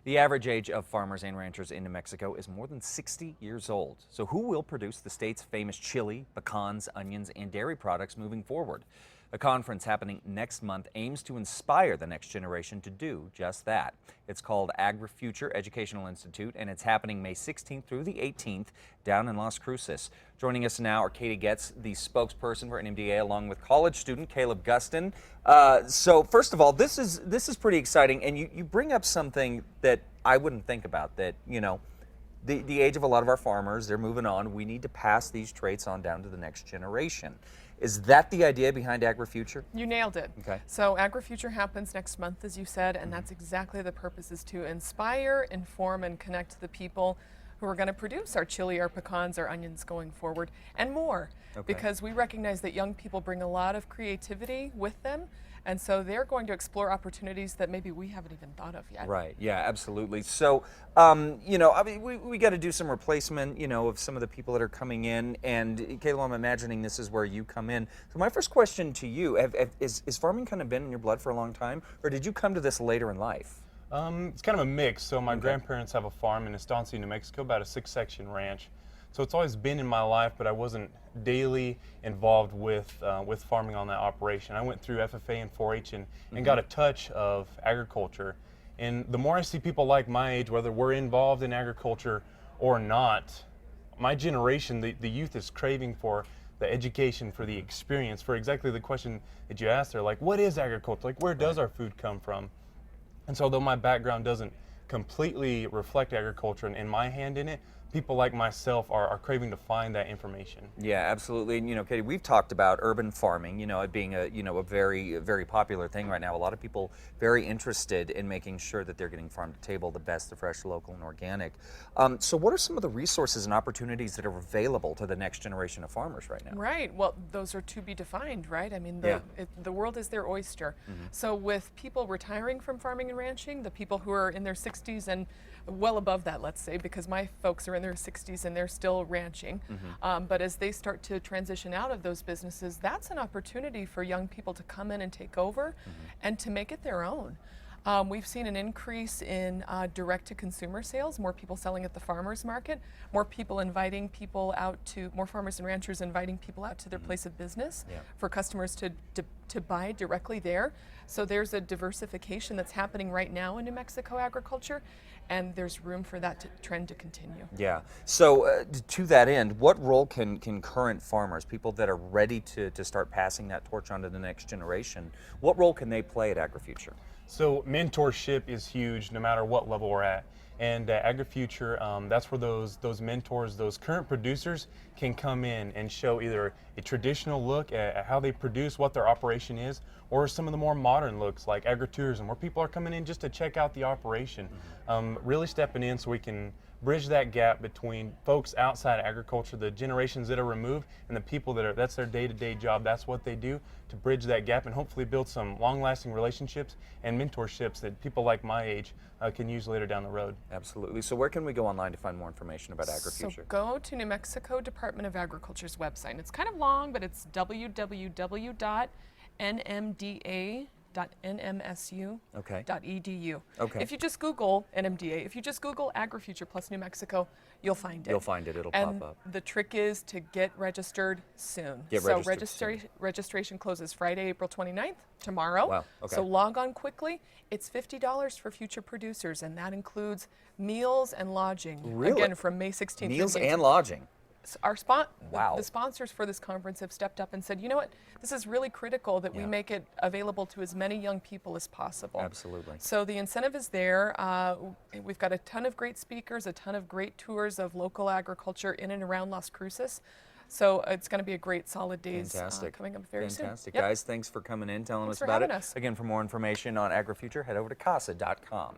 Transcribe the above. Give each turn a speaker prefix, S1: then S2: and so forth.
S1: The average age of farmers and ranchers in New Mexico is more than 60 years old. So who will produce the state's famous chili, pecans, onions, and dairy products moving forward? A conference happening next month aims to inspire the next generation to do just that. It's called AgriFuture Educational Institute, and it's happening May 16th through the 18th down in Las Cruces. Joining us now are Katie Getz, the spokesperson for NMDA, along with college student Caleb Gustin. So first of all, this is pretty exciting, and you bring up something that I wouldn't think about, that, you know, the age of a lot of our farmers, they're moving on. We need to pass these traits on down to the next generation. Is that the idea behind AgriFuture?
S2: You nailed it.
S1: Okay.
S2: So AgriFuture happens next month, as you said, and that's exactly the purpose, is to inspire, inform, and connect the people who are going to produce our chili, our pecans, our onions going forward, and more.
S1: Okay.
S2: Because we recognize that young people bring a lot of creativity with them, and so they're going to explore opportunities that maybe we haven't even thought of yet.
S1: Right, yeah, absolutely. So, you know, I mean, we got to do some replacement, you know, of some of the people that are coming in, and Caleb, I'm imagining this is where you come in. So my first question to you, is farming kind of been in your blood for a long time, or did you come to this later in life?
S3: It's kind of a mix. So my grandparents have a farm in Estancia, New Mexico, about a 6-section ranch. So it's always been in my life, but I wasn't daily involved with farming on that operation. I went through FFA and 4-H and got a touch of agriculture. And the more I see people like my age, whether we're involved in agriculture or not, my generation, the youth is craving for the education, for the experience, for exactly the question that you asked there, like, what is agriculture? Like, where does our food come from? And so although my background doesn't completely reflect agriculture and my hand in it, people like myself are craving to find that information.
S1: Yeah, absolutely. And, you know, Katie, we've talked about urban farming, you know, it being a very popular thing right now. A lot of people very interested in making sure that they're getting farm to table the best, the fresh, local, and organic. So what are some of the resources and opportunities that are available to the next generation of farmers right now?
S2: Right. Well, those are to be defined, right? I mean, the world is their oyster. So with people retiring from farming and ranching, the people who are in their 60s and well above that, let's say, because my folks are in their 60s and they're still ranching. But as they start to transition out of those businesses, that's an opportunity for young people to come in and take over and to make it their own. We've seen an increase in direct-to-consumer sales, more people selling at the farmers market, more people inviting people out to, more farmers and ranchers inviting people out to their place of business for customers to buy directly there. So there's a diversification that's happening right now in New Mexico agriculture, and there's room for that trend to continue.
S1: Yeah. So to that end, what role can current farmers, people that are ready to start passing that torch on to the next generation, what role can they play at AgriFuture?
S3: So mentorship is huge no matter what level we're at. And AgriFuture, that's where those mentors, those current producers can come in and show either a traditional look at how they produce, what their operation is, or some of the more modern looks like agritourism, where people are coming in just to check out the operation. Really stepping in so we can bridge that gap between folks outside agriculture, the generations that are removed, and the people that's their day-to-day job, that's what they do, to bridge that gap and hopefully build some long-lasting relationships and mentorships that people like my age can use later down the road.
S1: Absolutely. So where can we go online to find more information about AgriFuture?
S2: So go to New Mexico Department of Agriculture's website. It's kind of long, but it's www.nmda.nmsu.edu.
S1: Okay.
S2: If you just Google NMDA, if you just Google AgriFuture plus New Mexico, you'll find it.
S1: You'll find it. It'll
S2: and
S1: pop up.
S2: The trick is to get registered soon. Registration closes Friday, April 29th, tomorrow.
S1: Wow. Okay.
S2: So log on quickly. It's $50 for future producers, and that includes meals and lodging.
S1: Really?
S2: Again, from May 16th.
S1: Meals and lodging.
S2: The sponsors for this conference have stepped up and said, you know what, this is really critical that we make it available to as many young people as possible.
S1: Absolutely.
S2: So the incentive is there. We've got a ton of great speakers, a ton of great tours of local agriculture in and around Las Cruces. So it's going to be a great solid days coming up very soon.
S1: Fantastic. Guys, thanks for coming in, telling us
S2: Thanks for
S1: about
S2: having
S1: it.
S2: us.
S1: Again, for more information on AgriFuture, head over to casa.com.